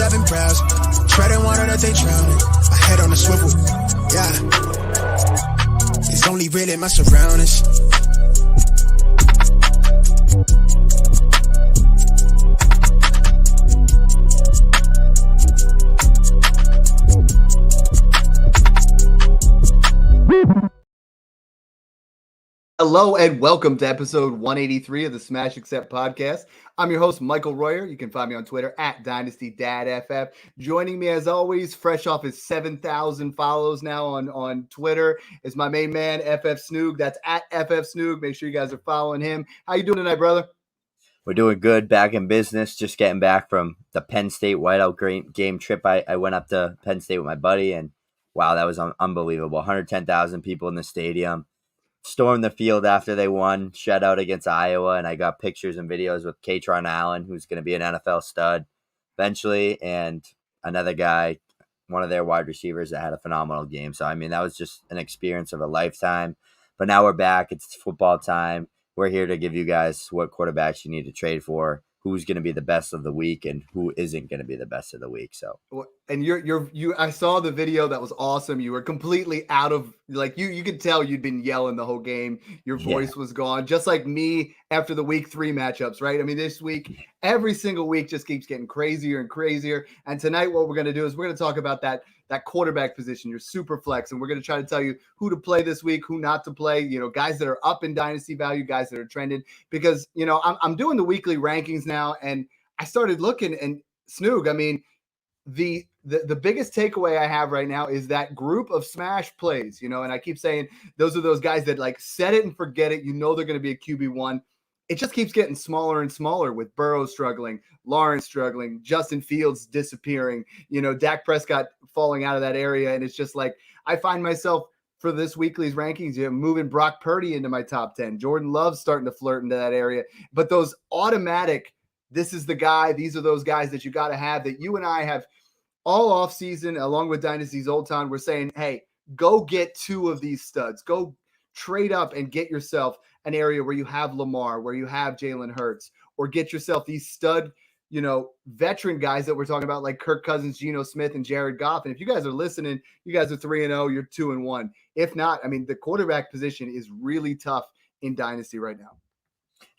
I've been browsing, treading water that they drowning. My head on a swivel, yeah. It's only really my surroundings. Hello and welcome to episode 183 of the Smash Accept podcast. I'm your host, Michael Royer. You can find me on Twitter at DynastyDadFF. Joining me as always, fresh off his 7,000 follows now on Twitter, is my main man, FF Snoog. That's at FF Snoog. Make sure you guys are following him. How you doing tonight, brother? We're doing good, back in business, just getting back from the Penn State whiteout game trip. I went up to Penn State with my buddy, and wow, that was unbelievable. 110,000 people in the stadium. Stormed the field after they won, shutout against Iowa, and I got pictures and videos with Katron Allen, who's going to be an NFL stud eventually, and another guy, one of their wide receivers that had a phenomenal game. So, I mean, that was just an experience of a lifetime. But now we're back. It's football time. We're here to give you guys what quarterbacks you need to trade for, who's going to be the best of the week, and who isn't going to be the best of the week. So, and I saw the video. That was awesome. You were completely out of, like, you could tell you'd been yelling the whole game. Your voice was gone, just like me after the week 3 matchups, right? I mean, this week, every single week just keeps getting crazier and crazier. And tonight, what we're going to do is we're going to talk about that quarterback position, your super flex, and we're going to try to tell you who to play this week, who not to play, guys that are up in dynasty value, guys that are trending, because, I'm doing the weekly rankings now, and I started looking, and Snoog, I mean, the biggest takeaway I have right now is that group of smash plays, and I keep saying those are those guys that like set it and forget it. They're going to be a QB1. It just keeps getting smaller and smaller with Burrow struggling, Lawrence struggling, Justin Fields disappearing, Dak Prescott falling out of that area. And it's just like, I find myself for this weekly's rankings, moving Brock Purdy into my top 10. Jordan Love's starting to flirt into that area. But those automatic, this is the guy, these are those guys that you got to have, that you and I have all offseason, along with Dynasty's Old Town, we're saying, hey, go get 2 of these studs. Go trade up and get yourself an area where you have Lamar, where you have Jalen Hurts, or get yourself these stud, veteran guys that we're talking about, like Kirk Cousins, Geno Smith, and Jared Goff. And if you guys are listening, you guys are 3-0, you're 2-1. If not, I mean, the quarterback position is really tough in Dynasty right now.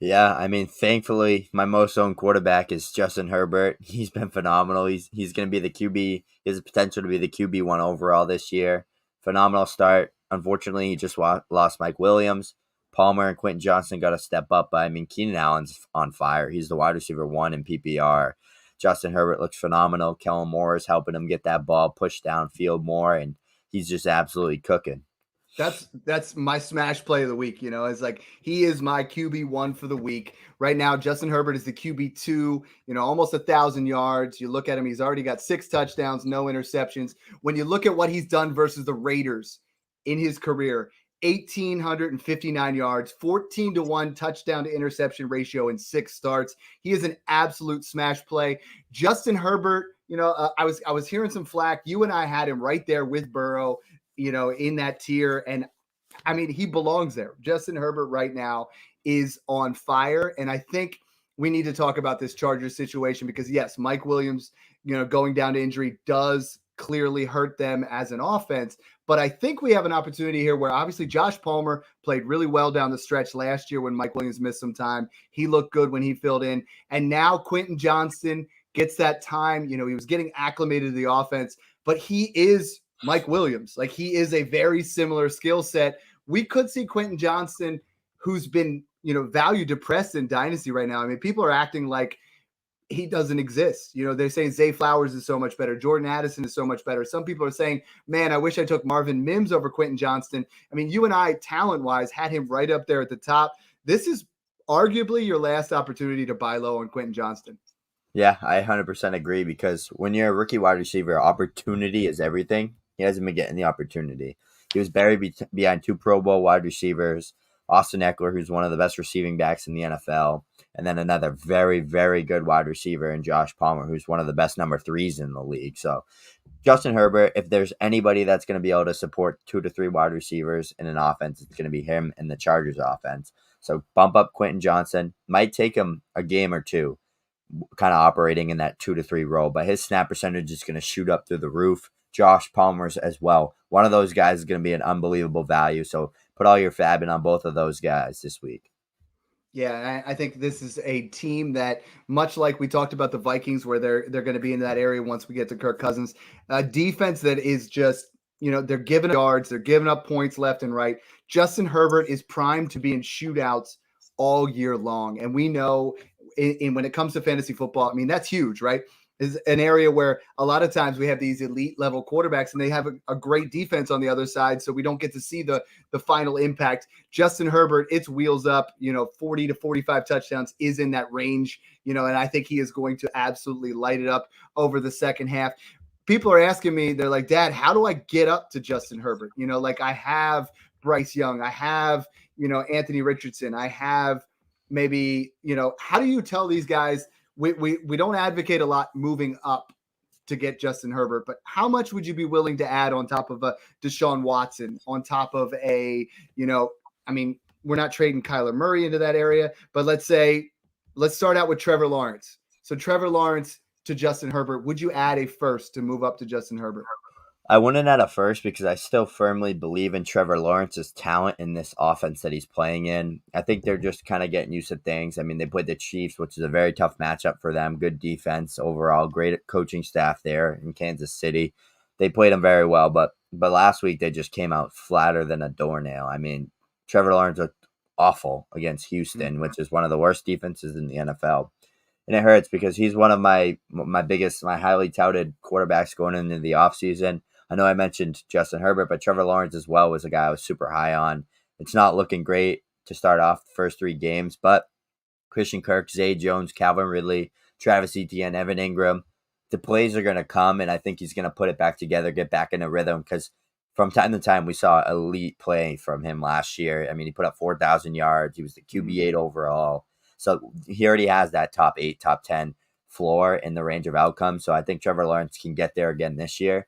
Yeah, I mean, thankfully, my most owned quarterback is Justin Herbert. He's been phenomenal. He's going to be the QB. He has the potential to be the QB1 overall this year. Phenomenal start. Unfortunately, he just lost Mike Williams. Palmer and Quentin Johnston got to step up. But I mean, Keenan Allen's on fire. He's the wide receiver 1 in PPR. Justin Herbert looks phenomenal. Kellen Moore is helping him get that ball pushed downfield more, and he's just absolutely cooking. That's my smash play of the week. It's like, he is my QB1 for the week. Right now, Justin Herbert is the QB2, almost 1,000 yards. You look at him, he's already got 6 touchdowns, no interceptions. When you look at what he's done versus the Raiders in his career, 1,859 yards, 14-1 touchdown to interception ratio in 6 starts. He is an absolute smash play. Justin Herbert, I was hearing some flack. You and I had him right there with Burrow, in that tier. And I mean, he belongs there. Justin Herbert right now is on fire. And I think we need to talk about this Chargers situation, because yes, Mike Williams, going down to injury does clearly hurt them as an offense. But I think we have an opportunity here where obviously Josh Palmer played really well down the stretch last year when Mike Williams missed some time. He looked good when he filled in. And now Quentin Johnston gets that time. He was getting acclimated to the offense, but he is Mike Williams. Like, he is a very similar skill set. We could see Quentin Johnston, who's been, value depressed in Dynasty right now. I mean, people are acting like he doesn't exist. They're saying Zay Flowers is so much better. Jordan Addison is so much better. Some people are saying, man, I wish I took Marvin Mims over Quentin Johnston. I mean, you and I, talent-wise, had him right up there at the top. This is arguably your last opportunity to buy low on Quentin Johnston. Yeah, I 100% agree, because when you're a rookie wide receiver, opportunity is everything. He hasn't been getting the opportunity. He was buried behind 2 Pro Bowl wide receivers, Austin Eckler, who's one of the best receiving backs in the NFL, and then another very, very good wide receiver in Josh Palmer, who's one of the best number 3s in the league. So Justin Herbert, if there's anybody that's going to be able to support 2 to 3 wide receivers in an offense, it's going to be him in the Chargers offense. So bump up Quentin Johnston. Might take him a game or 2. kind of operating in that 2 to 3 role, but his snap percentage is going to shoot up through the roof. Josh Palmer's as well. One of those guys is going to be an unbelievable value. So put all your fab in on both of those guys this week. Yeah, I think this is a team that, much like we talked about the Vikings, where they're going to be in that area once we get to Kirk Cousins, a defense that is just, they're giving up yards, they're giving up points left and right. Justin Herbert is primed to be in shootouts all year long, and we know when it comes to fantasy football, I mean that's huge, right? Is an area where a lot of times we have these elite level quarterbacks and they have a great defense on the other side. So we don't get to see the final impact. Justin Herbert, it's wheels up, 40 to 45 touchdowns is in that range, and I think he is going to absolutely light it up over the second half. People are asking me, they're like, Dad, how do I get up to Justin Herbert? Like I have Bryce Young, I have, Anthony Richardson, I have maybe, how do you tell these guys? We don't advocate a lot moving up to get Justin Herbert, but how much would you be willing to add on top of a Deshaun Watson, on top of we're not trading Kyler Murray into that area, but let's start out with Trevor Lawrence. So Trevor Lawrence to Justin Herbert, would you add a first to move up to Justin Herbert? I wouldn't add a first because I still firmly believe in Trevor Lawrence's talent in this offense that he's playing in. I think they're just kind of getting used to things. I mean, they played the Chiefs, which is a very tough matchup for them. Good defense overall, great coaching staff there in Kansas City. They played them very well, but last week they just came out flatter than a doornail. I mean, Trevor Lawrence looked awful against Houston, which is one of the worst defenses in the NFL. And it hurts because he's one of my highly touted quarterbacks going into the offseason. I know I mentioned Justin Herbert, but Trevor Lawrence as well was a guy I was super high on. It's not looking great to start off the first 3 games, but Christian Kirk, Zay Jones, Calvin Ridley, Travis Etienne, Evan Ingram, the plays are going to come, and I think he's going to put it back together, get back in a rhythm, because from time to time we saw elite play from him last year. I mean, he put up 4,000 yards. He was the QB8 overall. So he already has that top 8, top 10 floor in the range of outcomes. So I think Trevor Lawrence can get there again this year.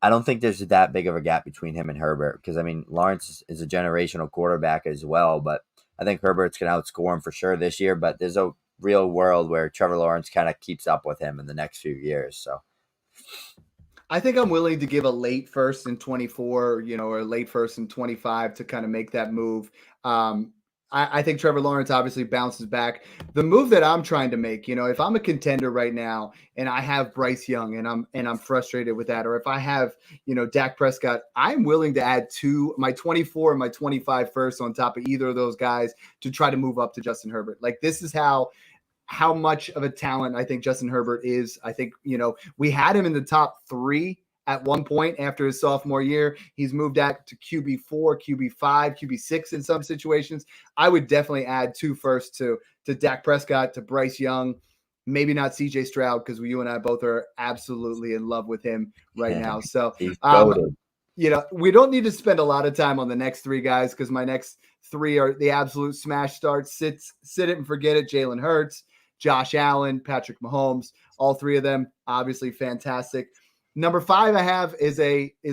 I don't think there's that big of a gap between him and Herbert because, I mean, Lawrence is a generational quarterback as well, but I think Herbert's going to outscore him for sure this year, but there's a real world where Trevor Lawrence kind of keeps up with him in the next few years. So I think I'm willing to give a late first in 24, or late first in 25 to kind of make that move. I think Trevor Lawrence obviously bounces back. The move that I'm trying to make, if I'm a contender right now and I have Bryce Young and I'm frustrated with that, or if I have, Dak Prescott, I'm willing to add my 24 and my 25 first on top of either of those guys to try to move up to Justin Herbert. Like this is how much of a talent I think Justin Herbert is. I think, we had him in the top 3 at one point after his sophomore year. He's moved out to QB4, QB5, QB6 in some situations. I would definitely add 2 first to Dak Prescott, to Bryce Young, maybe not CJ Stroud, because you and I both are absolutely in love with him right now. So, we don't need to spend a lot of time on the next 3 guys because my next 3 are the absolute smash starts. Sit it and forget it. Jalen Hurts, Josh Allen, Patrick Mahomes, all 3 of them, obviously fantastic. Number 5 I have is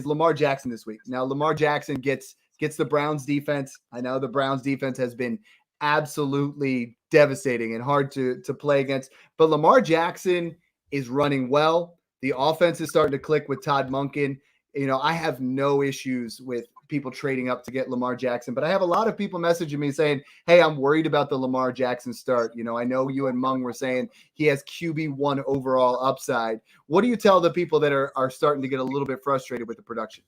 Lamar Jackson this week. Now, Lamar Jackson gets the Browns defense. I know the Browns defense has been absolutely devastating and hard to play against, but Lamar Jackson is running well. The offense is starting to click with Todd Monken. I have no issues with people trading up to get Lamar Jackson, but I have a lot of people messaging me saying, hey, I'm worried about the Lamar Jackson start. I know you and Mung were saying he has QB1 overall upside. What do you tell the people that are starting to get a little bit frustrated with the production?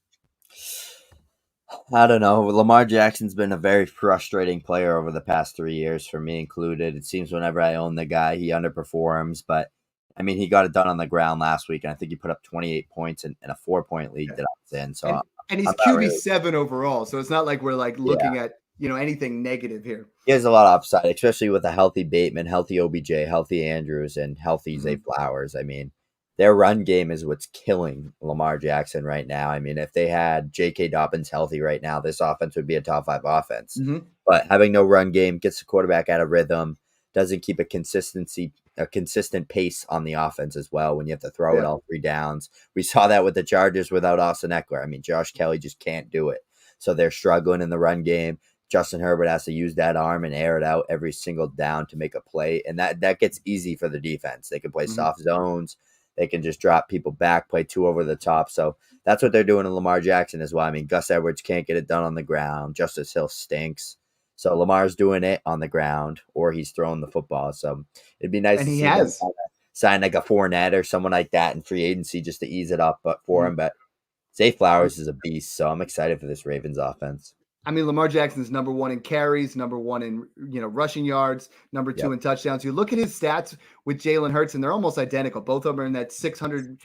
I don't know. Lamar Jackson's been a very frustrating player over the past 3 years, for me included. It seems whenever I own the guy, he underperforms, but I mean, he got it done on the ground last week, and I think he put up 28 points in a 4-point lead that I was in. So and he's QB7 overall, so it's not like we're looking at anything negative here. He has a lot of upside, especially with a healthy Bateman, healthy OBJ, healthy Andrews, and healthy Zay Flowers. I mean, their run game is what's killing Lamar Jackson right now. I mean, if they had J.K. Dobbins healthy right now, this offense would be a top 5 offense. But having no run game gets the quarterback out of rhythm, doesn't keep a consistent pace on the offense as well when you have to throw it all 3 downs. We saw that with the Chargers without Austin Eckler. I mean, Josh Kelly just can't do it. So they're struggling in the run game. Justin Herbert has to use that arm and air it out every single down to make a play. And that gets easy for the defense. They can play soft zones. They can just drop people back, play 2 over the top. So that's what they're doing in Lamar Jackson as well. I mean, Gus Edwards can't get it done on the ground. Justice Hill stinks. So Lamar's doing it on the ground, or he's throwing the football. So it'd be nice And to he see has. them sign like a Fournette or someone like that in free agency just to ease it up for him. But Zay Flowers is a beast, so I'm excited for this Ravens offense. I mean, Lamar Jackson's number 1 in carries, number 1 in rushing yards, number 2 in touchdowns. You look at his stats with Jalen Hurts, and they're almost identical. Both of them are in that 600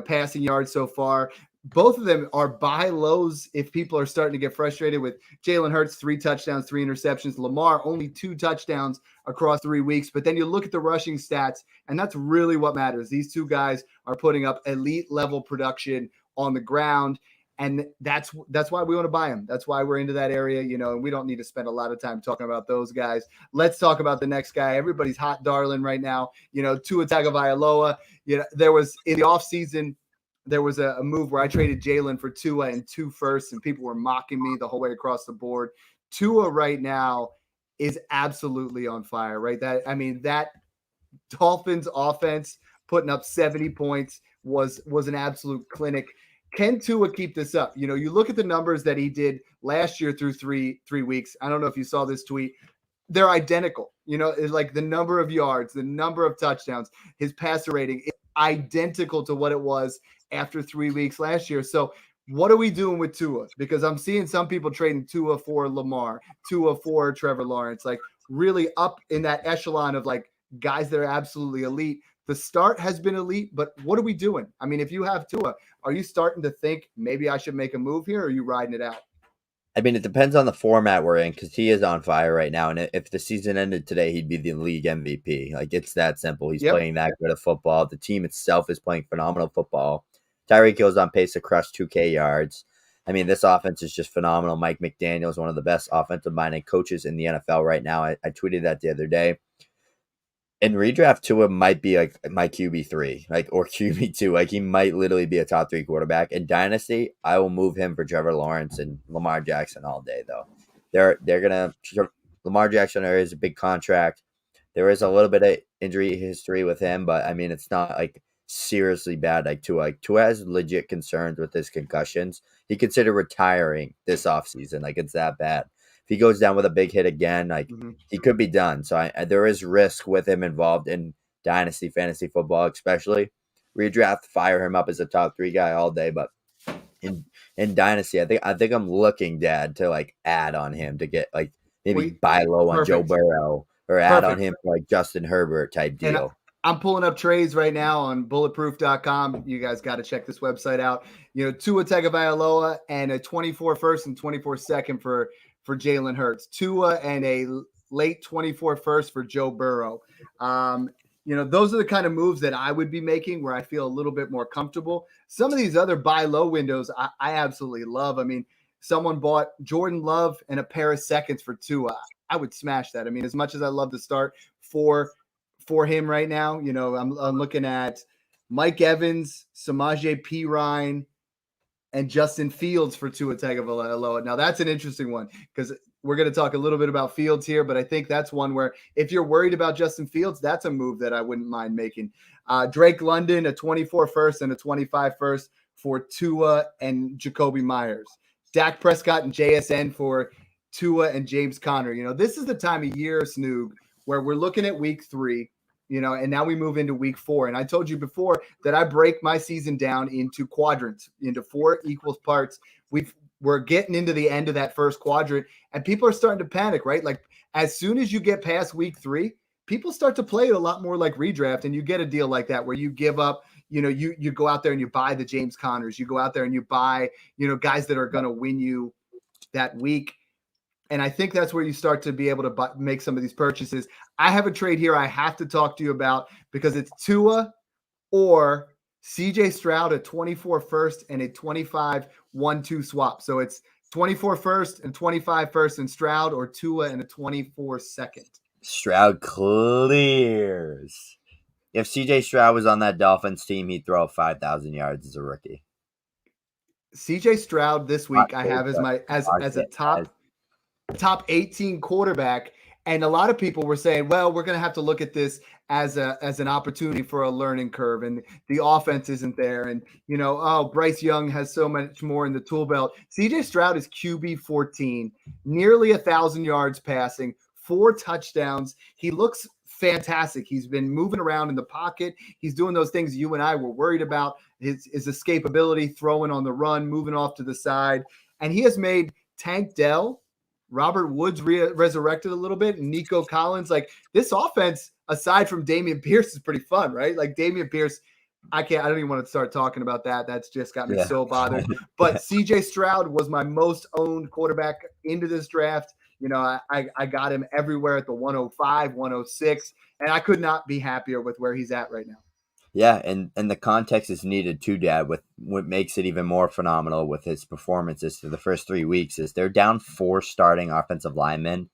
passing yards so far. Both of them are buy lows if people are starting to get frustrated with Jalen Hurts, 3 touchdowns, 3 interceptions. Lamar, only 2 touchdowns across 3 weeks. But then you look at the rushing stats, and that's really what matters. These 2 guys are putting up elite level production on the ground. And that's why we want to buy them. That's why we're into that area, and we don't need to spend a lot of time talking about those guys. Let's talk about the next guy. Everybody's hot darling right now, Tua Tagovailoa. There was in the offseason, there was a move where I traded Jalen for Tua and 2 firsts, and people were mocking me the whole way across the board. Tua right now is absolutely on fire, right? That Dolphins offense putting up 70 points was an absolute clinic. Can Tua keep this up? You look at the numbers that he did last year through three weeks. I don't know if you saw this tweet. They're identical. It's like the number of yards, the number of touchdowns, his passer rating is identical to what it was after 3 weeks last year. So what are we doing with Tua? Because I'm seeing some people trading Tua for Lamar, Tua for Trevor Lawrence, like really up in that echelon of like guys that are absolutely elite. The start has been elite, but what are we doing? I mean, if you have Tua, are you starting to think maybe I should make a move here, or are you riding it out? I mean, it depends on the format we're in because he is on fire right now. And if the season ended today, he'd be the league MVP. Like, it's that simple. He's playing that good of football. The team itself is playing phenomenal football. Tyreek Hill's on pace to crush 2K yards. I mean, this offense is just phenomenal. Mike McDaniel is one of the best offensive-minded coaches in the NFL right now. I tweeted that the other day. In redraft, Tua might be like my QB3, or QB2. Like, he might literally be a top 3 quarterback. In Dynasty, I will move him for Trevor Lawrence and Lamar Jackson all day, though. They're gonna Lamar Jackson is a big contract. There is a little bit of injury history with him, but I mean, it's not like seriously bad like Tua. Like, Tua has legit concerns with his concussions. He considered retiring this offseason. Like, it's that bad. If he goes down with a big hit again, he could be done. So there is risk with him involved in Dynasty fantasy football, especially. Redraft, fire him up as a top 3 guy all day. But in Dynasty, I think I'm looking, Dad, to add on him to get maybe buy low on Joe Burrow or add on him for Justin Herbert type deal. I'm pulling up trades right now on bulletproof.com. You guys got to check this website out. Tua Tagovailoa and a 24 first and 24 second for Jalen Hurts, Tua and a late 24 first for Joe Burrow. Those are the kind of moves that I would be making where I feel a little bit more comfortable. Some of these other buy low windows, I absolutely love. I mean, someone bought Jordan Love and a pair of seconds for Tua. I would smash that. I mean, as much as I love the start for him right now, I'm looking at Mike Evans, Samaje Perine, and Justin Fields for Tua Tagovailoa. Now, that's an interesting one because we're going to talk a little bit about Fields here, but I think that's one where if you're worried about Justin Fields, that's a move that I wouldn't mind making. Drake London, a 24 first and a 25 first for Tua and Jacoby Myers. Dak Prescott and JSN for Tua and James Conner. This is the time of year, Snoog, where we're looking at week 3. And now we move into week 4. And I told you before that I break my season down into quadrants, into 4 equal parts. We're getting into the end of that first quadrant, and people are starting to panic, right? Like, as soon as you get past week 3, people start to play it a lot more like redraft, and you get a deal like that where you give up, you go out there and you buy the James Connors. You go out there and you buy, guys that are going to win you that week. And I think that's where you start to be able to make some of these purchases. I have a trade here I have to talk to you about because it's Tua or CJ Stroud, a 24 first and a 25 1-2 swap. So it's 24 first and 25 first and Stroud, or Tua and a 24 second. Stroud clears. If CJ Stroud was on that Dolphins team, he'd throw 5,000 yards as a rookie. CJ Stroud this week I have as a top. top 18 quarterback. And a lot of people were saying, well, we're going to have to look at this as an opportunity for a learning curve, and the offense isn't there. And, Bryce Young has so much more in the tool belt. CJ Stroud is QB 14, nearly 1,000 yards passing, 4 touchdowns. He looks fantastic. He's been moving around in the pocket. He's doing those things you and I were worried about, his escapability, throwing on the run, moving off to the side. And he has made Tank Dell, Robert Woods resurrected a little bit, and Nico Collins. Like, this offense, aside from Dameon Pierce, is pretty fun, right? Like, Dameon Pierce, I don't even want to start talking about that. That's just got me so bothered. But CJ Stroud was my most owned quarterback into this draft. I got him everywhere at the 105, 106, and I could not be happier with where he's at right now. Yeah, and the context is needed too, Dad. With what makes it even more phenomenal with his performances through the first 3 weeks is they're down 4 starting offensive linemen,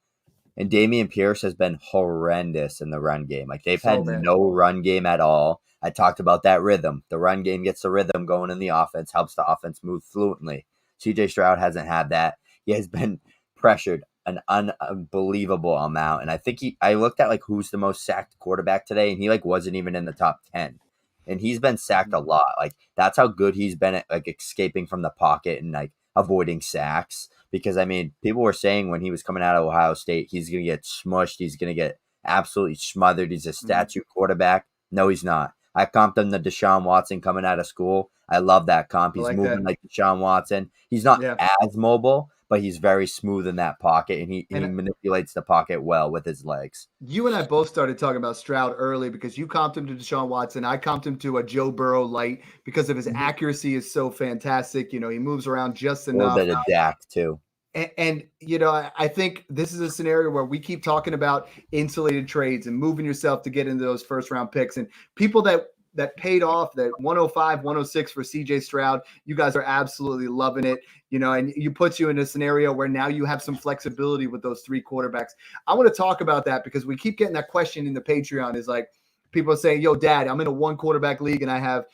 and Dameon Pierce has been horrendous in the run game. Like, they've had no run game at all. I talked about that rhythm. The run game gets the rhythm going in the offense, helps the offense move fluently. CJ Stroud hasn't had that. He has been pressured an unbelievable amount, and I looked at who's the most sacked quarterback today, and he wasn't even in the top 10. And he's been sacked a lot. That's how good he's been at escaping from the pocket and avoiding sacks. Because people were saying when he was coming out of Ohio State, he's gonna get smushed, he's gonna get absolutely smothered, he's a statue quarterback. No, he's not. I comped him to Deshaun Watson coming out of school. I love that comp. He's moving like Deshaun Watson. He's not as mobile, but he's very smooth in that pocket, and he manipulates the pocket well with his legs. You and I both started talking about Stroud early because you comped him to Deshaun Watson. I comped him to a Joe Burrow light because of his accuracy is so fantastic. He moves around just enough. A little bit of Dak too. And I think this is a scenario where we keep talking about insulated trades and moving yourself to get into those first round picks, and people that paid off that 105, 106 for CJ Stroud. You guys are absolutely loving it, and you put you in a scenario where now you have some flexibility with those 3 quarterbacks. I want to talk about that because we keep getting that question in the Patreon is people are saying, yo, Dad, I'm in a 1 quarterback league and I have,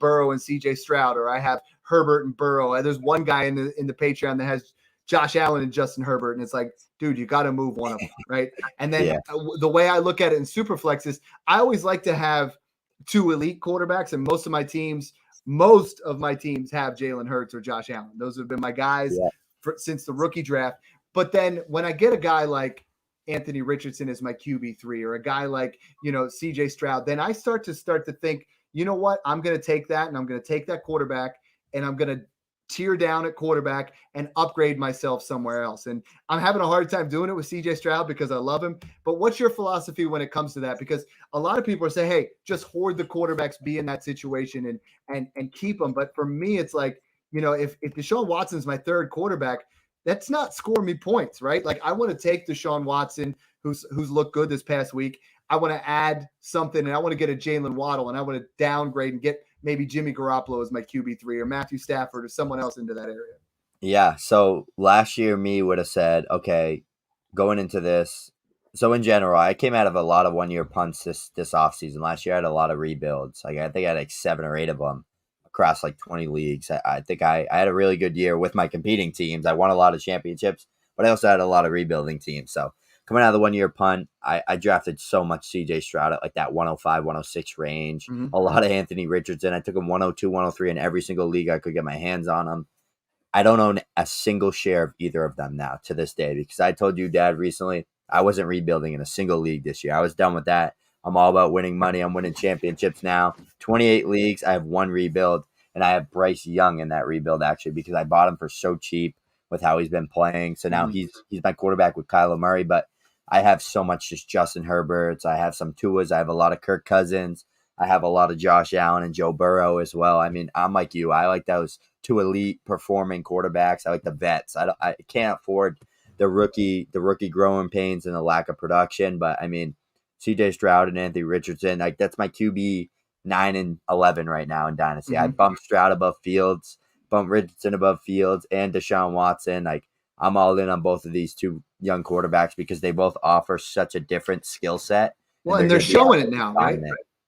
Burrow and CJ Stroud, or I have Herbert and Burrow. And there's one guy in the Patreon that has Josh Allen and Justin Herbert. And it's like, dude, you got to move one of them, right? And then the way I look at it in Superflex is I always like to have 2 elite quarterbacks, and most of my teams have Jalen Hurts or Josh Allen. Those have been my guys since the rookie draft. But then when I get a guy like Anthony Richardson as my QB3, or a guy like, CJ Stroud, then I start to think, you know what? I'm going to take that, and I'm going to take that quarterback, and I'm going to tear down at quarterback and upgrade myself somewhere else. And I'm having a hard time doing it with CJ Stroud because I love him. But what's your philosophy when it comes to that? Because a lot of people are saying, hey, just hoard the quarterbacks, be in that situation and keep them. But for me, it's like, if Deshaun Watson's my 3rd quarterback, that's not scoring me points, right? Like, I want to take Deshaun Watson, who's looked good this past week. I want to add something, and I want to get a Jalen Waddle, and I want to downgrade and get maybe Jimmy Garoppolo as my QB3, or Matthew Stafford, or someone else into that area. Yeah. So last year, me would have said, okay, going into this. So in general, I came out of a lot of 1-year punts this offseason. Last year, I had a lot of rebuilds. I think I had 7 or 8 of them across 20 leagues. I think I had a really good year with my competing teams. I won a lot of championships, but I also had a lot of rebuilding teams. So coming out of the 1-year punt, I drafted so much CJ Stroud at that 105, 106 range. A lot of Anthony Richardson. I took him 102, 103 in every single league I could get my hands on him. I don't own a single share of either of them now to this day, because I told you, Dad, recently I wasn't rebuilding in a single league this year. I was done with that. I'm all about winning money. I'm winning championships now. 28 leagues. I have 1 rebuild, and I have Bryce Young in that rebuild, actually, because I bought him for so cheap with how he's been playing. So now he's my quarterback with Kyler Murray, but I have so much just Justin Herberts. I have some Tuas. I have a lot of Kirk Cousins. I have a lot of Josh Allen and Joe Burrow as well. I'm like you. I like those 2 elite performing quarterbacks. I like the vets. I can't afford the rookie growing pains and the lack of production. But CJ Stroud and Anthony Richardson, that's my QB 9 and 11 right now in Dynasty. I bumped Stroud above Fields, bumped Richardson above Fields, and Deshaun Watson. I'm all in on both of these 2 young quarterbacks because they both offer such a different skill set. Well, and they're showing it now, right?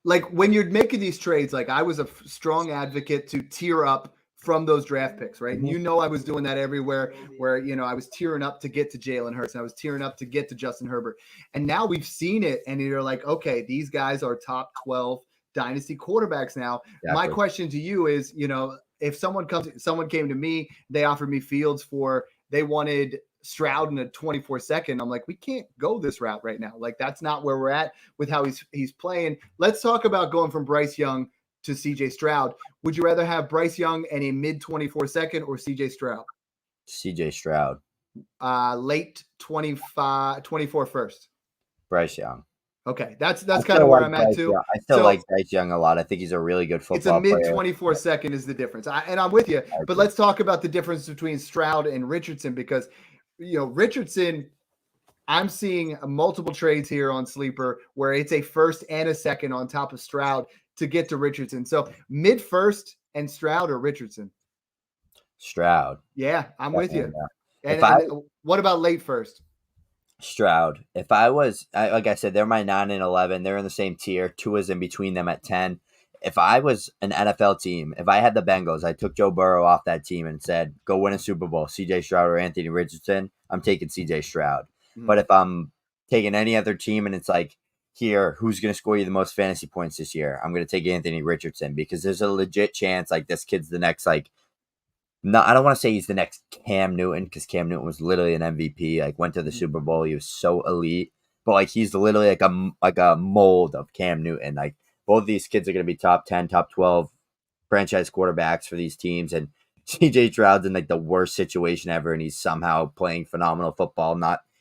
Like, when you're making these trades, I was a strong advocate to tier up from those draft picks, right? Mm-hmm. And I was doing that everywhere where, I was tearing up to get to Jalen Hurts and I was tearing up to get to Justin Herbert. And now we've seen it and you're like, okay, these guys are top 12 dynasty quarterbacks now. Exactly. My question to you is, if someone came to me, they offered me Fields they wanted Stroud in a 24-second. I'm like, we can't go this route right now. Like, that's not where we're at with how he's playing. Let's talk about going from Bryce Young to CJ Stroud. Would you rather have Bryce Young and a mid 24-second or CJ Stroud? CJ Stroud. Late 24 first. Bryce Young. Okay, that's kind of where I'm at too. I still like Bryce Young a lot. I think he's a really good football player. It's a mid 24-second is the difference. And I'm with you. But let's talk about the difference between Stroud and Richardson because, Richardson, I'm seeing multiple trades here on Sleeper where it's a first and a second on top of Stroud to get to Richardson. So mid first and Stroud or Richardson? Stroud. Yeah, I'm with you. Yeah. And what about late first? Stroud. If I was, like I said, they're my 9 and 11. They're in the same tier. Tua's in between them at 10. If I was an NFL team, if I had the Bengals, I took Joe Burrow off that team and said, go win a Super Bowl, CJ Stroud or Anthony Richardson, I'm taking CJ Stroud. Mm-hmm. But if I'm taking any other team and it's like, here, who's going to score you the most fantasy points this year? I'm going to take Anthony Richardson because there's a legit chance like this kid's the next I don't want to say he's the next Cam Newton because Cam Newton was literally an MVP. Like went to the Super Bowl, he was so elite. But like he's literally like a mold of Cam Newton. Like both of these kids are going to be top 10, top 12 franchise quarterbacks for these teams. And CJ Stroud's in like the worst situation ever, and he's somehow playing phenomenal football.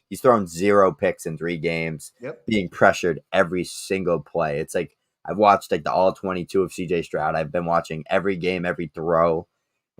He's thrown 0 picks in 3 games, being pressured every single play. It's like I've watched like the all 22 of CJ Stroud. I've been watching every game, every throw.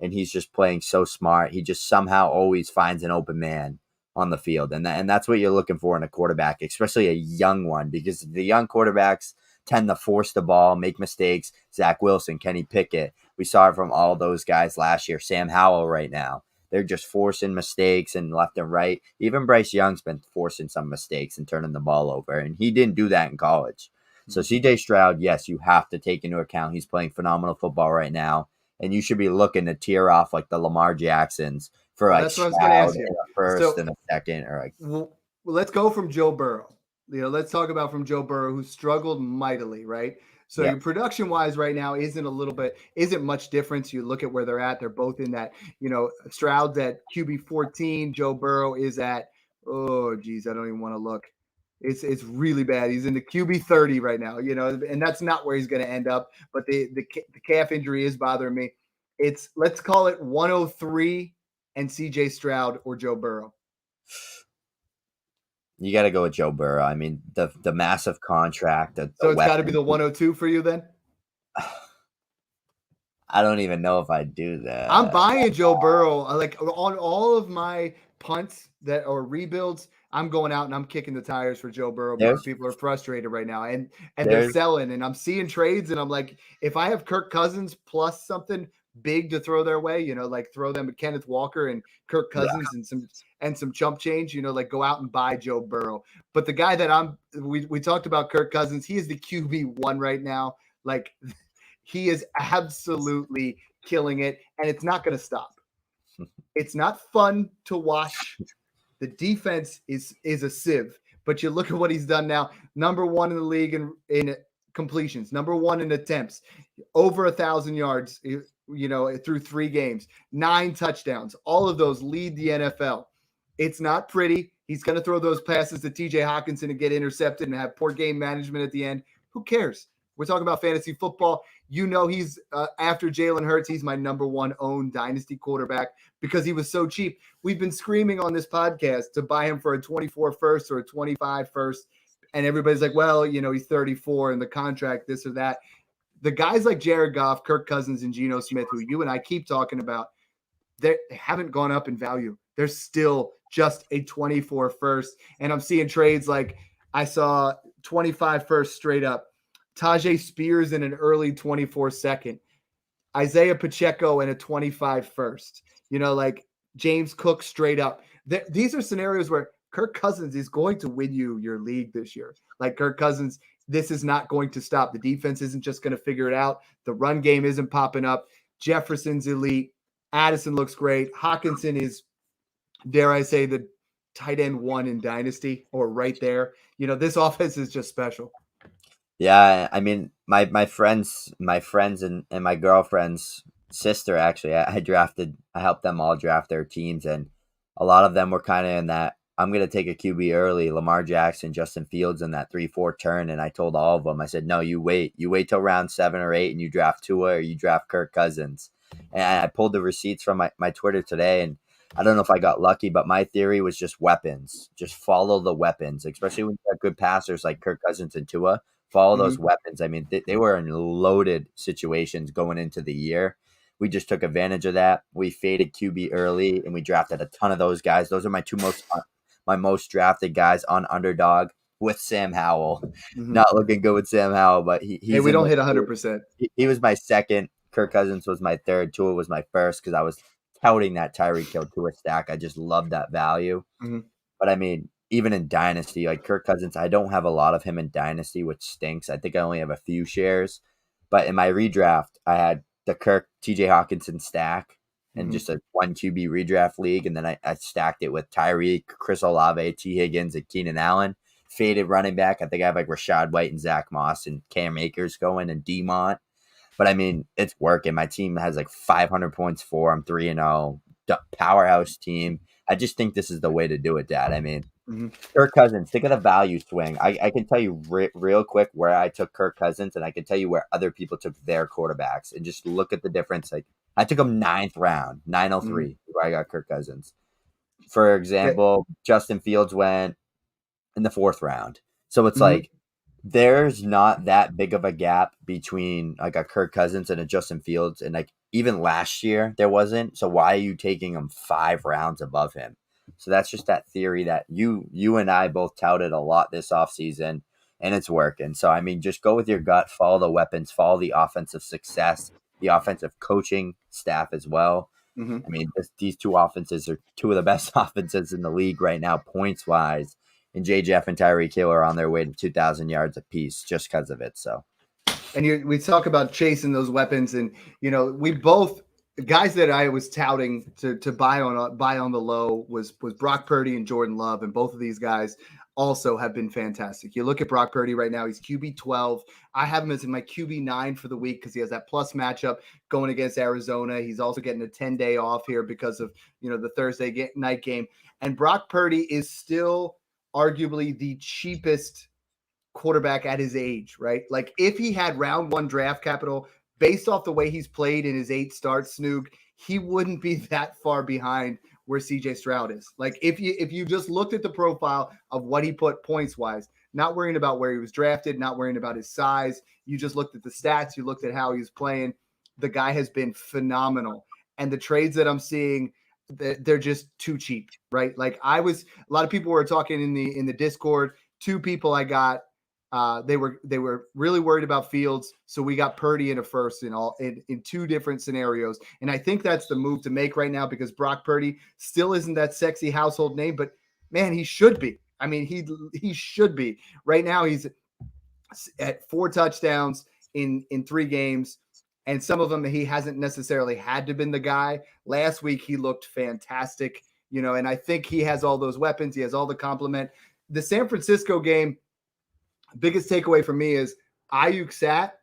And he's just playing so smart. He just somehow always finds an open man on the field. And that's what you're looking for in a quarterback, especially a young one, because the young quarterbacks tend to force the ball, make mistakes. Zach Wilson, Kenny Pickett. We saw it from all those guys last year. Sam Howell right now. They're just forcing mistakes and left and right. Even Bryce Young's been forcing some mistakes and turning the ball over. And he didn't do that in college. So CJ Stroud, yes, you have to take into account he's playing phenomenal football right now. And you should be looking to tear off like the Lamar Jacksons for like Stroud in a first and a second, or like. Well, let's go from Joe Burrow. Let's talk about from Joe Burrow, who struggled mightily, right? So your production wise right now isn't much difference. You look at where they're at; they're both in that. Stroud's at QB 14. Joe Burrow is at I don't even want to look. It's really bad. He's in the QB 30 right now, and that's not where he's going to end up. But the calf injury is bothering me. Let's call it 103 and CJ Stroud or Joe Burrow. You got to go with Joe Burrow. I mean, the massive contract. So it's got to be the 102 for you then? I don't even know if I do that. I'm buying Joe Burrow. Like on all of my punts that are rebuilds, I'm going out and I'm kicking the tires for Joe Burrow because people are frustrated right now and they're selling. And I'm seeing trades and I'm like, if I have Kirk Cousins plus something big to throw their way, like throw them at Kenneth Walker and Kirk Cousins and some chump change, like go out and buy Joe Burrow. But the guy that we talked about, Kirk Cousins, he is the QB1 right now. Like he is absolutely killing it and it's not going to stop. It's not fun to watch. The defense is a sieve, but you look at what he's done now. Number 1 in the league in completions, number 1 in attempts, over 1,000 yards, through 3 games, 9 touchdowns. All of those lead the NFL. It's not pretty. He's going to throw those passes to TJ Hawkinson and get intercepted and have poor game management at the end. Who cares? We're talking about fantasy football. He's after Jalen Hurts, he's my number 1 owned dynasty quarterback because he was so cheap. We've been screaming on this podcast to buy him for a 24 first or a 25 first. And everybody's like, well, he's 34 and the contract, this or that. The guys like Jared Goff, Kirk Cousins, and Geno Smith, who you and I keep talking about, they haven't gone up in value. They're still just a 24 first. And I'm seeing trades like I saw 25 first straight up. Tajay Spears in an early 24 second, Isaiah Pacheco in a 25 first, like James Cook straight up. These are scenarios where Kirk Cousins is going to win you your league this year. Like Kirk Cousins, this is not going to stop. The defense isn't just going to figure it out. The run game isn't popping up. Jefferson's elite. Addison looks great. Hawkinson is, dare I say, the tight end one in Dynasty, or right there. This offense is just special. Yeah, I mean, my friends, and my girlfriend's sister, actually, I helped them all draft their teams, and a lot of them were kind of in that, I'm gonna take a QB early, Lamar Jackson, Justin Fields in that 3-4 turn, and I told all of them, I said, no, you wait till round 7 or 8, and you draft Tua or you draft Kirk Cousins, and I pulled the receipts from my Twitter today, and I don't know if I got lucky, but my theory was just weapons, just follow the weapons, especially when you got good passers like Kirk Cousins and Tua. Follow those weapons. I mean, they were in loaded situations going into the year. We just took advantage of that. We faded QB early, and we drafted a ton of those guys. Those are my most drafted guys on Underdog with Sam Howell. Not looking good with Sam Howell, but he's we don't hit 100%. He was my second. Kirk Cousins was my third. Tua was my first because I was touting that Tyreek Hill Tua stack. I just love that value. But I mean, even in Dynasty, like Kirk Cousins, I don't have a lot of him in Dynasty, which stinks. I think I only have a few shares. But in my redraft, I had the Kirk TJ Hawkinson stack and just a 1 QB redraft league. And then I stacked it with Tyreek, Chris Olave, T. Higgins, and Keenan Allen. Faded running back. I think I have like Rashad White and Zach Moss and Cam Akers going and Demont. But I mean, it's working. My team has like 500 points for. I'm 3-0. Powerhouse team. I just think this is the way to do it, Dad. I mean, Kirk Cousins, think of the value swing. I can tell you real quick where I took Kirk Cousins, and I can tell you where other people took their quarterbacks, and just look at the difference. Like, I took him 9th round, 903, where I got Kirk Cousins. For example, Justin Fields went in the 4th round. So it's like, there's not that big of a gap between like a Kirk Cousins and a Justin Fields. And like even last year there wasn't. So why are you taking him 5 rounds above him? So that's just that theory that you and I both touted a lot this offseason, and it's working. So I mean, just go with your gut, follow the weapons, follow the offensive success, the offensive coaching staff as well. I mean, these two offenses are two of the best offenses in the league right now, points wise. And J. Jeff and Tyreek Hill are on their way to 2,000 yards apiece just because of it. So, and we talk about chasing those weapons, and we both guys that I was touting to buy on the low was Brock Purdy and Jordan Love, and both of these guys also have been fantastic. You look at Brock Purdy right now; he's QB 12. I have him as in my QB 9 for the week because he has that plus matchup going against Arizona. He's also getting a 10-day off here because of the Thursday night game, and Brock Purdy is still arguably the cheapest quarterback at his age, right? Like if he had round 1 draft capital based off the way he's played in his 8 starts, Snoog, he wouldn't be that far behind where CJ Stroud is. Like if you just looked at the profile of what he put points wise, not worrying about where he was drafted, not worrying about his size, you just looked at the stats, you looked at how he's playing. The guy has been phenomenal. And the trades that I'm seeing, they're just too cheap, right? Like a lot of people were talking in the Discord. 2 people I got, they were really worried about Fields, so we got Purdy in a first in 2 different scenarios, and I think that's the move to make right now because Brock Purdy still isn't that sexy household name, but man, he should be. I mean, he should be. Right now, he's at 4 touchdowns in 3 games. And some of them he hasn't necessarily had to been the guy. Last week he looked fantastic, and I think he has all those weapons. He has all the complement. The San Francisco game, biggest takeaway for me is Ayuk sat,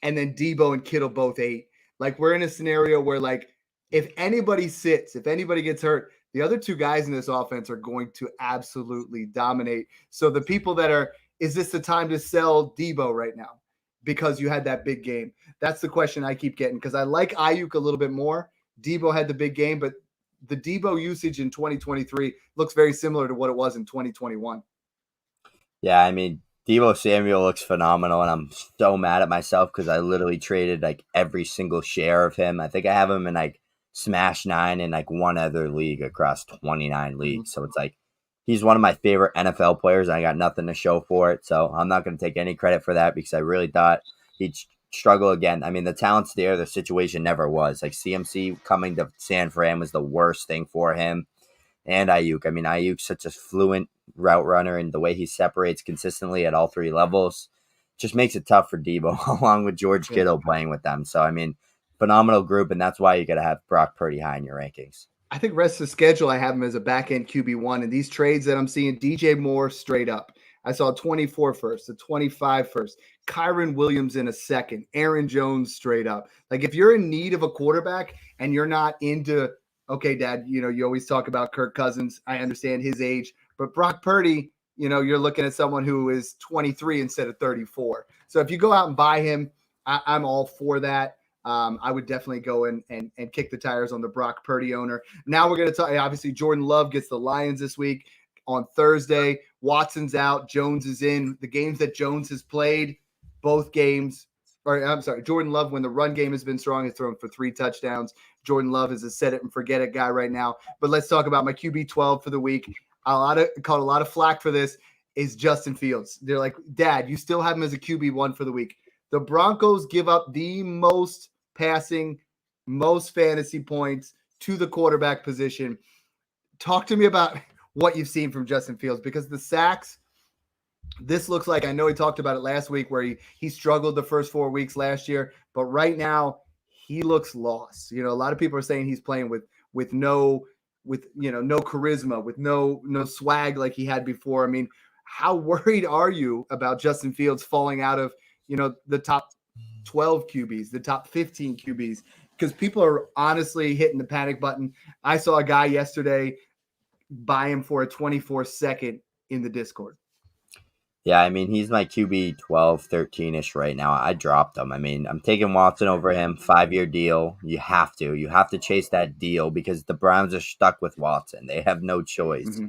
and then Debo and Kittle both ate. Like we're in a scenario where like if anybody sits, if anybody gets hurt, the other 2 guys in this offense are going to absolutely dominate. So the people that are, is this the time to sell Debo right now? Because you had that big game. That's the question I keep getting because I like Ayuk a little bit more. Debo had the big game, but the Debo usage in 2023 looks very similar to what it was in 2021. Yeah, I mean, Debo Samuel looks phenomenal, and I'm so mad at myself because I literally traded like every single share of him. I think I have him in like Smash 9 in like one other league across 29 leagues. So it's like he's one of my favorite NFL players, and I got nothing to show for it. So I'm not going to take any credit for that because I really thought he'd struggle again. I mean, the talent's there. The situation never was. Like CMC coming to San Fran was the worst thing for him. And Ayuk. I mean, Ayuk's such a fluent route runner, and the way he separates consistently at all 3 levels just makes it tough for Debo, along with George Kittle playing with them. So, I mean, phenomenal group, and that's why you got to have Brock Purdy high in your rankings. I think rest of the schedule, I have him as a back end QB1. And these trades that I'm seeing, DJ Moore straight up. I saw 24 first, a 25 first, Kyron Williams in a second, Aaron Jones straight up. Like if you're in need of a quarterback and you're not into, okay, Dad, you always talk about Kirk Cousins. I understand his age, but Brock Purdy, you're looking at someone who is 23 instead of 34. So if you go out and buy him, I'm all for that. I would definitely go and kick the tires on the Brock Purdy owner. Now we're going to talk. Obviously, Jordan Love gets the Lions this week on Thursday. Watson's out. Jones is in. The games that Jones has played, both games. Or I'm sorry, Jordan Love, when the run game has been strong, has thrown for 3 touchdowns. Jordan Love is a set it and forget it guy right now. But let's talk about my QB 12 for the week. Caught a lot of flack for this. Is Justin Fields. They're like, Dad, you still have him as a QB1 for the week. The Broncos give up the most passing, most fantasy points to the quarterback position. Talk to me about what you've seen from Justin Fields, because the sacks, this looks like, I know he talked about it last week where he struggled the first 4 weeks last year, but right now he looks lost. A lot of people are saying he's playing with no charisma, with no swag like he had before. I mean, how worried are you about Justin Fields falling out of, the top 12 QBs, the top 15 QBs? Because people are honestly hitting the panic button. I saw a guy yesterday buy him for a 24-second in the Discord. Yeah, I mean, he's my QB 12, 13-ish right now. I dropped him. I mean, I'm taking Watson over him, 5-year deal. You have to chase that deal because the Browns are stuck with Watson. They have no choice. Mm-hmm.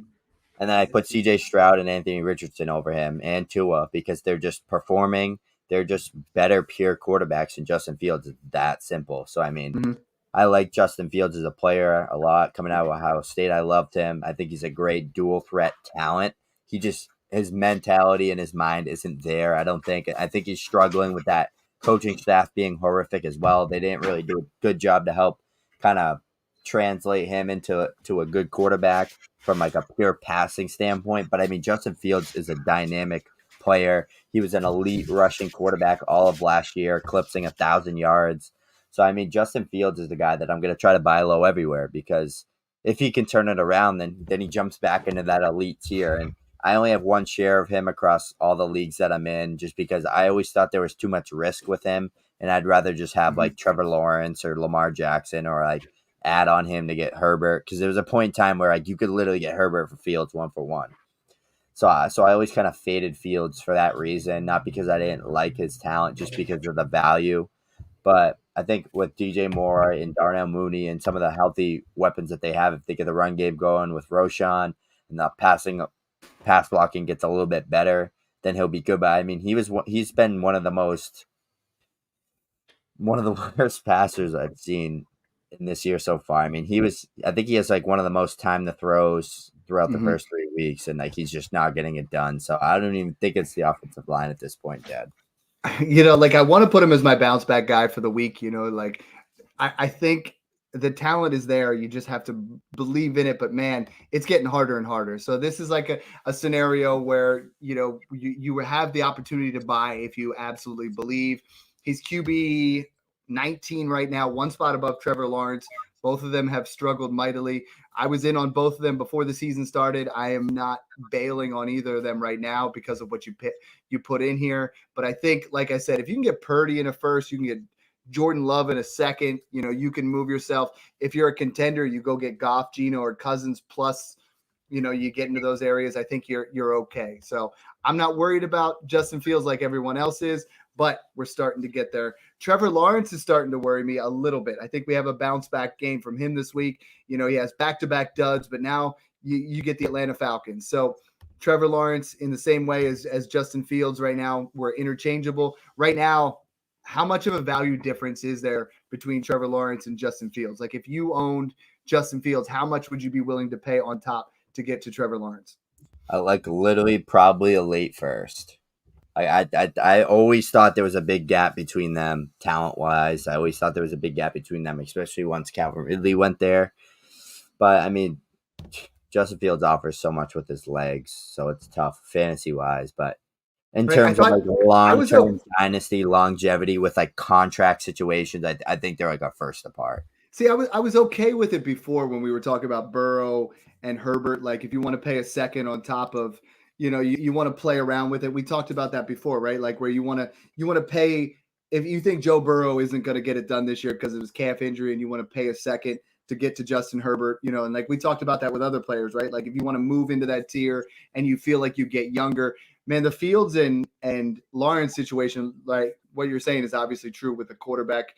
And then I put CJ Stroud and Anthony Richardson over him and Tua because they're just performing. They're just better pure quarterbacks than Justin Fields. It's that simple. So, I mean, mm-hmm. I like Justin Fields as a player a lot. Coming out of Ohio State, I loved him. I think he's a great dual threat talent. His mentality and his mind isn't there. I think he's struggling with that coaching staff being horrific as well. They didn't really do a good job to help kind of translate him into a good quarterback from like a pure passing standpoint. But I mean, Justin Fields is a dynamic player. He was an elite rushing quarterback all of last year, eclipsing 1,000 yards. So, I mean, Justin Fields is the guy that I'm going to try to buy low everywhere because if he can turn it around, then he jumps back into that elite tier. And I only have one share of him across all the leagues that I'm in just because I always thought there was too much risk with him. And I'd rather just have like Trevor Lawrence or Lamar Jackson or like add on him to get Herbert. Because there was a point in time where like you could literally get Herbert for Fields 1-for-1. So I always kind of faded Fields for that reason, not because I didn't like his talent, just because of the value. But I think with DJ Moore and Darnell Mooney and some of the healthy weapons that they have, if they get the run game going with Roshan and the pass blocking gets a little bit better, then he'll be good. But I mean, he's been one of the worst passers I've seen in this year so far. I mean, I think he has like one of the most time to throws throughout the first 3 weeks, and like he's just not getting it done. So I don't even think it's the offensive line at this point, Dad. Like I want to put him as my bounce back guy for the week. Like I think the talent is there. You just have to believe in it. But man, it's getting harder and harder. So this is like a scenario where, you have the opportunity to buy if you absolutely believe. He's QB 19 right now, one spot above Trevor Lawrence. Both of them have struggled mightily. I was in on both of them before the season started. I am not bailing on either of them right now because of what you put in here. But I think, like I said, if you can get Purdy in a first, you can get Jordan Love in a second, you can move yourself. If you're a contender, you go get Goff, Geno, or Cousins plus, you get into those areas. I think you're okay. So I'm not worried about Justin Fields like everyone else is, but we're starting to get there. Trevor Lawrence is starting to worry me a little bit. I think we have a bounce back game from him this week. He has back-to-back duds, but now you get the Atlanta Falcons. So Trevor Lawrence, in the same way as Justin Fields right now, we're interchangeable. Right now, how much of a value difference is there between Trevor Lawrence and Justin Fields? Like if you owned Justin Fields, how much would you be willing to pay on top to get to Trevor Lawrence? Like literally probably a late first. I always thought there was a big gap between them talent-wise. I always thought there was a big gap between them, especially once Calvin Ridley went there. But, I mean, Justin Fields offers so much with his legs, so it's tough fantasy-wise. But In right? terms of like I was okay. long-term dynasty longevity with like contract situations, I think they're like a first apart. See, I was okay with it before when we were talking about Burrow and Herbert. Like, if you want to pay a second on top of, you want to play around with it. We talked about that before, right? Like, where you want to pay if you think Joe Burrow isn't going to get it done this year because of his calf injury, and you want to pay a second to get to Justin Herbert, and like we talked about that with other players, right? Like, if you want to move into that tier and you feel like you get younger, man, the Fields and Lawrence situation, like what you're saying, is obviously true with the quarterback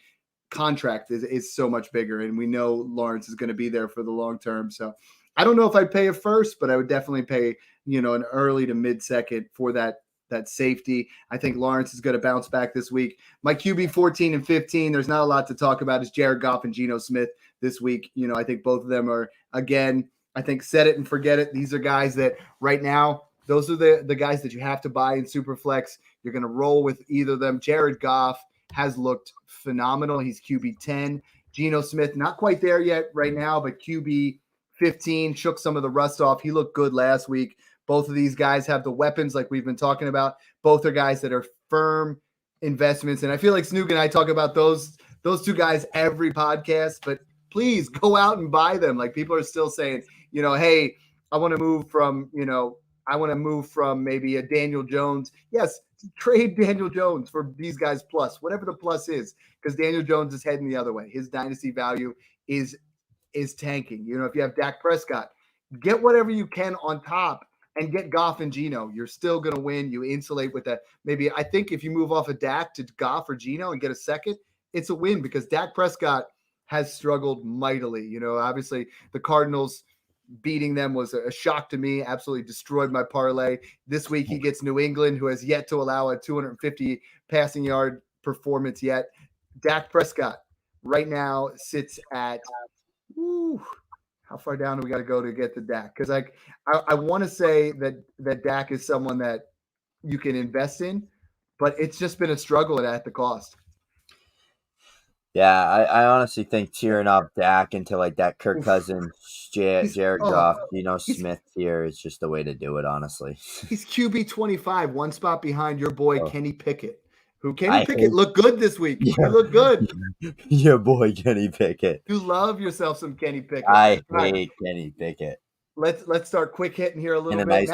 contract is so much bigger, and we know Lawrence is going to be there for the long term. So I don't know if I'd pay a first, but I would definitely pay an early to mid second for that safety. I think Lawrence is going to bounce back this week. My QB 14 and 15, there's not a lot to talk about, is Jared Goff and Geno Smith this week. I think both of them are, again, I think set it and forget it. These are guys that right now, those are the guys that you have to buy in Superflex. You're going to roll with either of them. Jared Goff has looked phenomenal. He's QB 10. Geno Smith, not quite there yet right now, but QB 15, shook some of the rust off. He looked good last week. Both of these guys have the weapons like we've been talking about. Both are guys that are firm investments. And I feel like Snook and I talk about those two guys every podcast, but please go out and buy them. Like, people are still saying, hey, I want to move from maybe a Daniel Jones. Yes, trade Daniel Jones for these guys plus, whatever the plus is, because Daniel Jones is heading the other way. His dynasty value is tanking. If you have Dak Prescott, get whatever you can on top and get Goff and Geno. You're still going to win. You insulate with that. Maybe I think if you move off of Dak to Goff or Geno and get a second, it's a win, because Dak Prescott has struggled mightily. Obviously the Cardinals beating them was a shock to me, absolutely destroyed my parlay. This week he gets New England, who has yet to allow a 250 passing yard performance yet. Dak Prescott right now sits at, how far down do we got to go to get to Dak? Because I want to say that Dak is someone that you can invest in, but it's just been a struggle at the cost. Yeah, I honestly think tearing up Dak into like that Kirk Cousins, Jared Goff, Smith tier is just the way to do it, honestly. He's QB 25, one spot behind your boy Kenny Pickett. Kenny Pickett looked good this week. Yeah. He looked good. Your boy Kenny Pickett. You love yourself some Kenny Pickett. I hate Kenny Pickett. Let's start quick hitting here a little bit.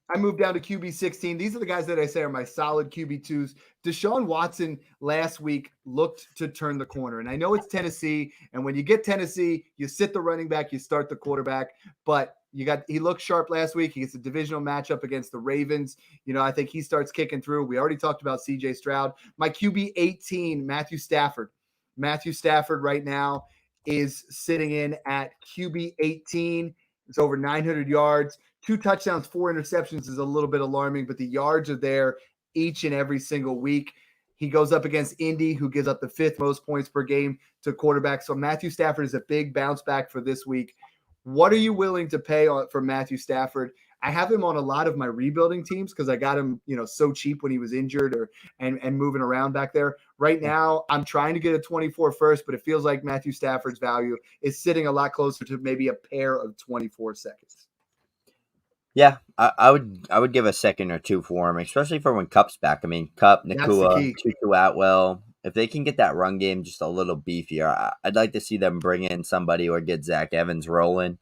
I moved down to QB 16. These are the guys that I say are my solid QB 2s. Deshaun Watson last week looked to turn the corner. And I know it's Tennessee. And when you get Tennessee, you sit the running back, you start the quarterback. But he looked sharp last week. He gets a divisional matchup against the Ravens. I think he starts kicking through. We already talked about CJ Stroud. My QB 18, Matthew Stafford. Matthew Stafford right now is sitting in at QB 18. It's over 900 yards. 2 touchdowns, 4 interceptions is a little bit alarming, but the yards are there each and every single week. He goes up against Indy, who gives up the 5th most points per game to quarterbacks. So Matthew Stafford is a big bounce back for this week. What are you willing to pay for Matthew Stafford? I have him on a lot of my rebuilding teams because I got him, so cheap when he was injured and moving around back there. Right now, I'm trying to get a 24 first, but it feels like Matthew Stafford's value is sitting a lot closer to maybe a pair of 24 seconds. Yeah, I would give a second or two for him, especially for when Cup's back. I mean, Cup, Nakua, Tutu Atwell. If they can get that run game just a little beefier, I'd like to see them bring in somebody or get Zach Evans rolling.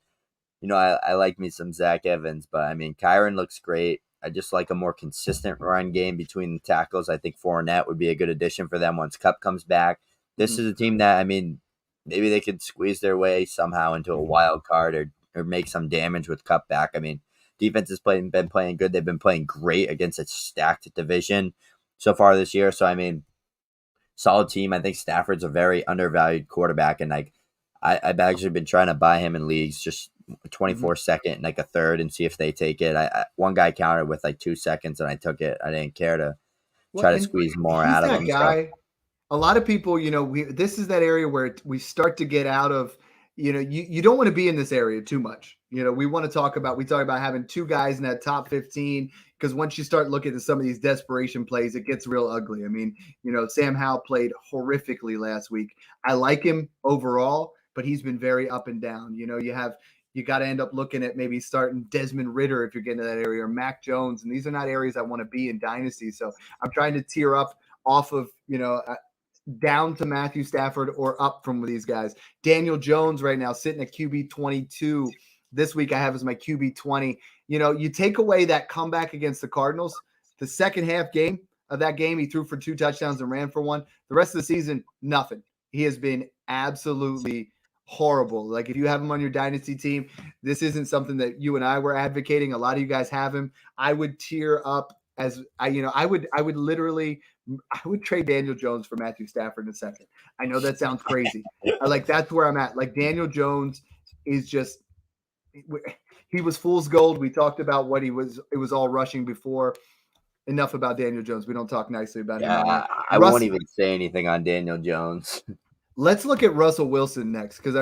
I like me some Zach Evans, but I mean, Kyron looks great. I just like a more consistent run game between the tackles. I think Fournette would be a good addition for them once Cup comes back. This is a team that, I mean, maybe they could squeeze their way somehow into a wild card or make some damage with Cup back. I mean, defense has been playing good. They've been playing great against a stacked division so far this year. So, I mean, solid team. I think Stafford's a very undervalued quarterback, and I've actually been trying to buy him in leagues, just 24 second and like a third, and see if they take it. One guy countered with like 2 seconds, and I took it. I didn't care to try to squeeze more out of him. Guy, a lot of people, this is that area where we start to get out of. You don't want to be in this area too much. We talk about having 2 guys in that top 15, because once you start looking at some of these desperation plays, it gets real ugly. I mean, Sam Howell played horrifically last week. I like him overall, but he's been very up and down. You have you got to end up looking at maybe starting Desmond Ritter if you're getting to that area, or Mac Jones. And these are not areas I want to be in Dynasty. So I'm trying to tier up off of, down to Matthew Stafford or up from these guys. Daniel Jones right now sitting at QB 22. This week I have as my QB 20. You take away that comeback against the Cardinals, the second half game of that game, he threw for 2 touchdowns and ran for 1. The rest of the season, nothing. He has been absolutely horrible. Like, if you have him on your dynasty team, this isn't something that you and I were advocating. A lot of you guys have him. I would tier up as I would trade Daniel Jones for Matthew Stafford in a second. I know that sounds crazy. That's where I'm at. Like, Daniel Jones is just, he was fool's gold. We talked about what he was. It was all rushing before. Enough about Daniel Jones. We don't talk nicely about him. I won't even say anything on Daniel Jones. Let's look at Russell Wilson next, because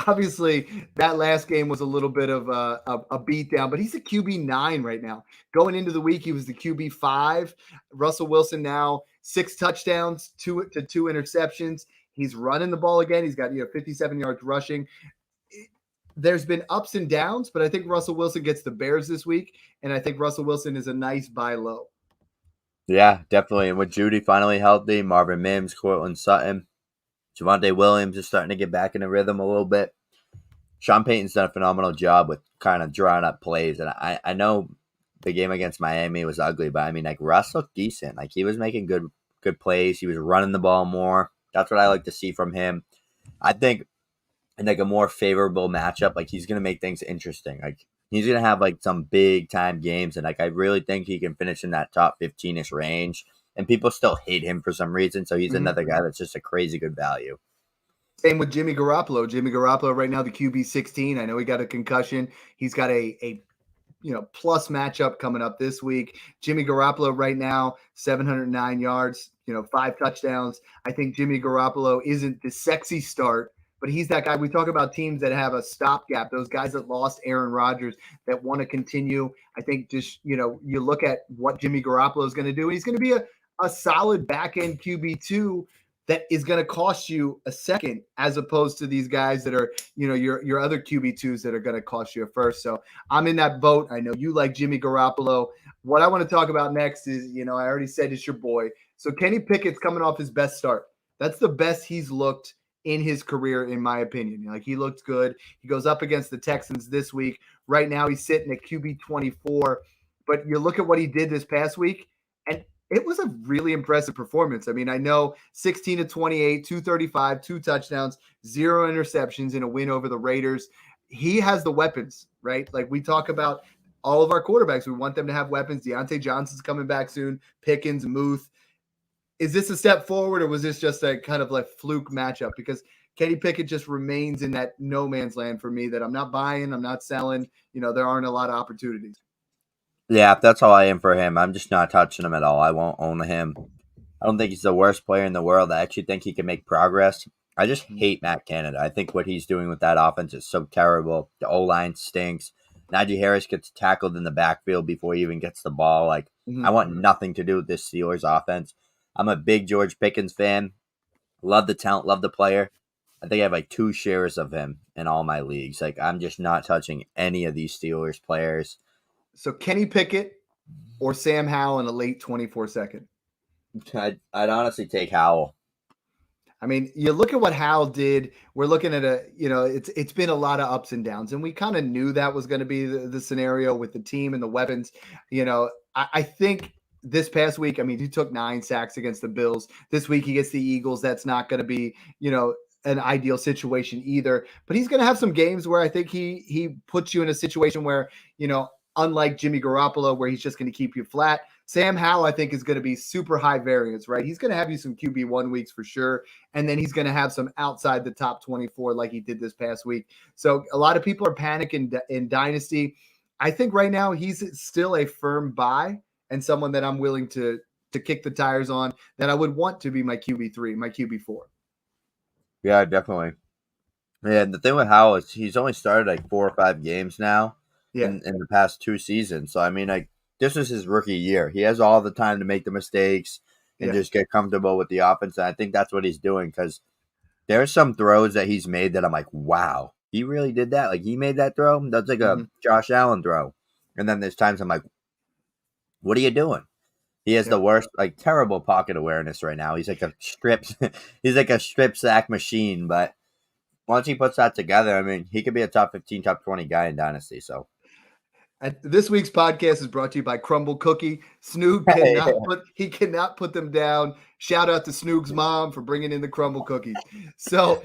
obviously that last game was a little bit of a beat down, but he's a QB 9 right now. Going into the week, he was the QB 5. Russell Wilson now 6 touchdowns, 2 interceptions. He's running the ball again. He's got 57 yards rushing. There's been ups and downs, but I think Russell Wilson gets the Bears this week, and I think Russell Wilson is a nice buy low. Yeah, definitely. And with Judy finally healthy, Marvin Mims, Cortland Sutton, Javonte Williams is starting to get back in the rhythm a little bit. Sean Payton's done a phenomenal job with kind of drawing up plays. And I know the game against Miami was ugly, but Russ looked decent. Like, he was making good plays. He was running the ball more. That's what I like to see from him. I think in a more favorable matchup, he's going to make things interesting. He's going to have some big time games. And I really think he can finish in that top 15-ish range. And people still hate him for some reason. So he's another guy that's just a crazy good value. Same with Jimmy Garoppolo. Jimmy Garoppolo right now, the QB 16. I know he got a concussion. He's got a plus matchup coming up this week. Jimmy Garoppolo right now, 709 yards, 5 touchdowns. I think Jimmy Garoppolo isn't the sexy start, but he's that guy. We talk about teams that have a stopgap, those guys that lost Aaron Rodgers that want to continue. I think just, you look at what Jimmy Garoppolo is going to do. He's going to be a solid back-end QB2 that is going to cost you a second, as opposed to these guys that are, your other QB2s that are going to cost you a first. So I'm in that boat. I know you like Jimmy Garoppolo. What I want to talk about next is, I already said it's your boy. So Kenny Pickett's coming off his best start. That's the best he's looked in his career, in my opinion. He looked good. He goes up against the Texans this week. Right now he's sitting at QB 24. But you look at what he did this past week, and it was a really impressive performance. I know 16 to 28, 235, 2 touchdowns, 0 interceptions in a win over the Raiders. He has the weapons, right? We talk about all of our quarterbacks. We want them to have weapons. Deontay Johnson's coming back soon. Pickens, Muth. Is this a step forward, or was this just a kind of fluke matchup? Because Kenny Pickett just remains in that no man's land for me, that I'm not buying, I'm not selling. There aren't a lot of opportunities. Yeah, that's how I am for him. I'm just not touching him at all. I won't own him. I don't think he's the worst player in the world. I actually think he can make progress. I just hate Matt Canada. I think what he's doing with that offense is so terrible. The O-line stinks. Najee Harris gets tackled in the backfield before he even gets the ball. I want nothing to do with this Steelers offense. I'm a big George Pickens fan. Love the talent, love the player. I think I have 2 shares of him in all my leagues. I'm just not touching any of these Steelers players. So Kenny Pickett or Sam Howell in a late 24 second? I'd honestly take Howell. You look at what Howell did. We're looking at it's been a lot of ups and downs, and we kind of knew that was going to be the scenario with the team and the weapons. I think this past week, he took 9 sacks against the Bills. This week he gets the Eagles. That's not going to be, an ideal situation either. But he's going to have some games where I think he puts you in a situation where, unlike Jimmy Garoppolo, where he's just going to keep you flat, Sam Howell, I think, is going to be super high variance, right? He's going to have you some QB1 weeks for sure. And then he's going to have some outside the top 24 like he did this past week. So a lot of people are panicking in Dynasty. I think right now he's still a firm buy and someone that I'm willing to kick the tires on, that I would want to be my QB3, my QB4. Yeah, definitely. Yeah, the thing with Howell is he's only started 4 or 5 games now in the past 2 seasons. So, this was his rookie year. He has all the time to make the mistakes and just get comfortable with the offense. And I think that's what he's doing, because there's some throws that he's made that I'm wow, he really did that. Like he made that throw. That's like a Josh Allen throw. And then there's times I'm like, what are you doing? He has the worst, like terrible pocket awareness right now. He's like a he's like a strip sack machine. But once he puts that together, I mean, he could be a top 15, top 20 guy in Dynasty. So And this week's podcast is brought to you by Crumble Cookie. Snoog cannot put them down. Shout out to Snoog's mom for bringing in the Crumble Cookies. So,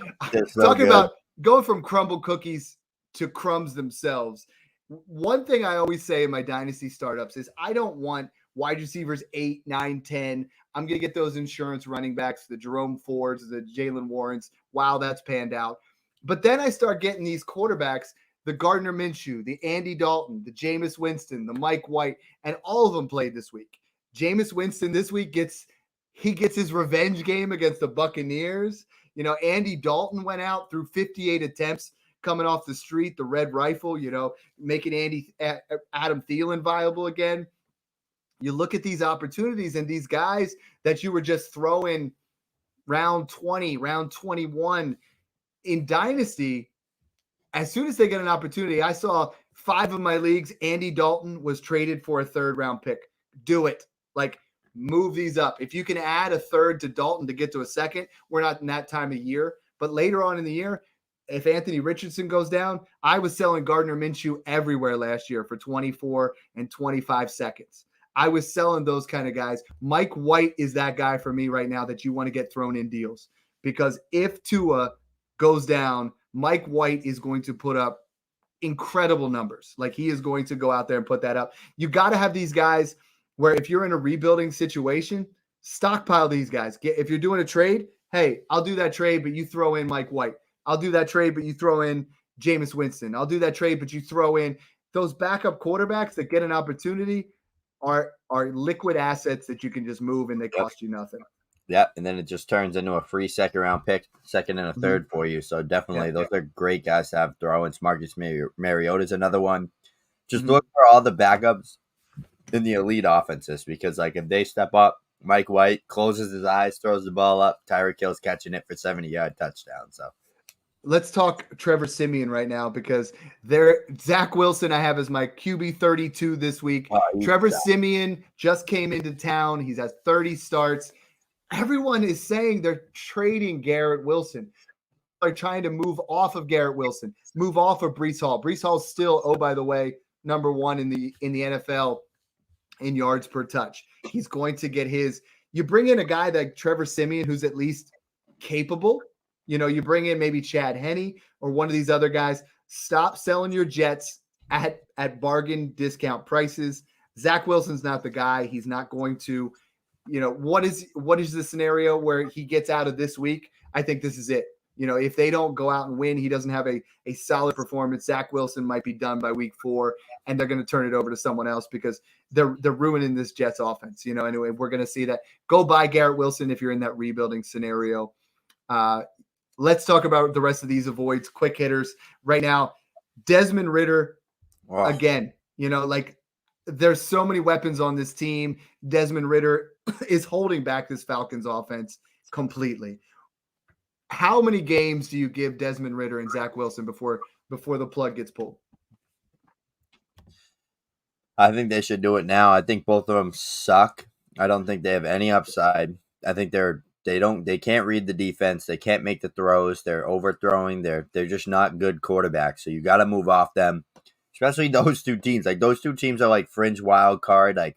talking about going from Crumble Cookies to crumbs themselves. One thing I always say in my Dynasty startups is I don't want wide receivers 8, 9, 10. I'm going to get those insurance running backs, the Jerome Fords, the Jalen Warrens. Wow, that's panned out. But then I start getting these quarterbacks, the Gardner Minshew, the Andy Dalton, the Jameis Winston, the Mike White, and all of them played this week. Jameis Winston this week gets his revenge game against the Buccaneers. You know, Andy Dalton went out through 58 attempts coming off the street, the red rifle, you know, making Adam Thielen viable again. You look at these opportunities and these guys that you were just throwing round 20, round 21 in Dynasty. As soon as they get an opportunity, I saw 5 of my leagues, Andy Dalton was traded for a 3rd-round pick. Do it. Like, move these up. If you can add a 3rd to Dalton to get to a 2nd, we're not in that time of year. But later on in the year, if Anthony Richardson goes down, I was selling Gardner Minshew everywhere last year for 24 and 25 seconds. I was selling those kind of guys. Mike White is that guy for me right now that you want to get thrown in deals. Because if Tua goes down, Mike White is going to put up incredible numbers. Like he is going to go out there and put that up. You got to have these guys where if you're in a rebuilding situation, stockpile these guys. If you're doing a trade, hey, I'll do that trade, but you throw in Mike White. I'll do that trade, but you throw in Jameis Winston. I'll do that trade, but you throw in those backup quarterbacks that get an opportunity are liquid assets that you can just move and they cost you nothing. Yeah, and then it just turns into a free 2nd-round pick, 2nd and a 3rd for you. So definitely, those are great guys to have throw-ins. Marcus Mariota is another one. Just look for all the backups in the elite offenses because, like, if they step up, Mike White closes his eyes, throws the ball up, Tyreek Hill's catching it for 70-yard touchdown. So let's talk Trevor Siemian right now because Zach Wilson I have as my QB 32 this week. Trevor Siemian just came into town. He's at 30 starts. Everyone is saying they're trading Garrett Wilson. They're trying to move off of Garrett Wilson, move off of Breece Hall. Breece Hall's still, oh, by the way, number 1 in the NFL in yards per touch. He's going to get his. You bring in a guy like Trevor Siemian, who's at least capable. You know, you bring in maybe Chad Henne or one of these other guys. Stop selling your Jets at bargain discount prices. Zach Wilson's not the guy. He's not going to. You know, what is the scenario where he gets out of this week? I think this is it. You know, if they don't go out and win, he doesn't have a solid performance. Zach Wilson might be done by week 4, and they're going to turn it over to someone else because they're ruining this Jets offense. You know, anyway, we're going to see that. Go buy Garrett Wilson if you're in that rebuilding scenario. Let's talk about the rest of these avoids, quick hitters. Right now, Desmond Ridder, again, you know, like there's so many weapons on this team. Desmond Ridder is holding back this Falcons offense completely. How many games do you give Desmond Ridder and Zach Wilson before the plug gets pulled? I think they should do it now. I think both of them suck. I don't think they have any upside. I think they can't read the defense. They can't make the throws. They're overthrowing. They're just not good quarterbacks. So you got to move off them, especially those 2 teams. Like those 2 teams are like fringe wild card, like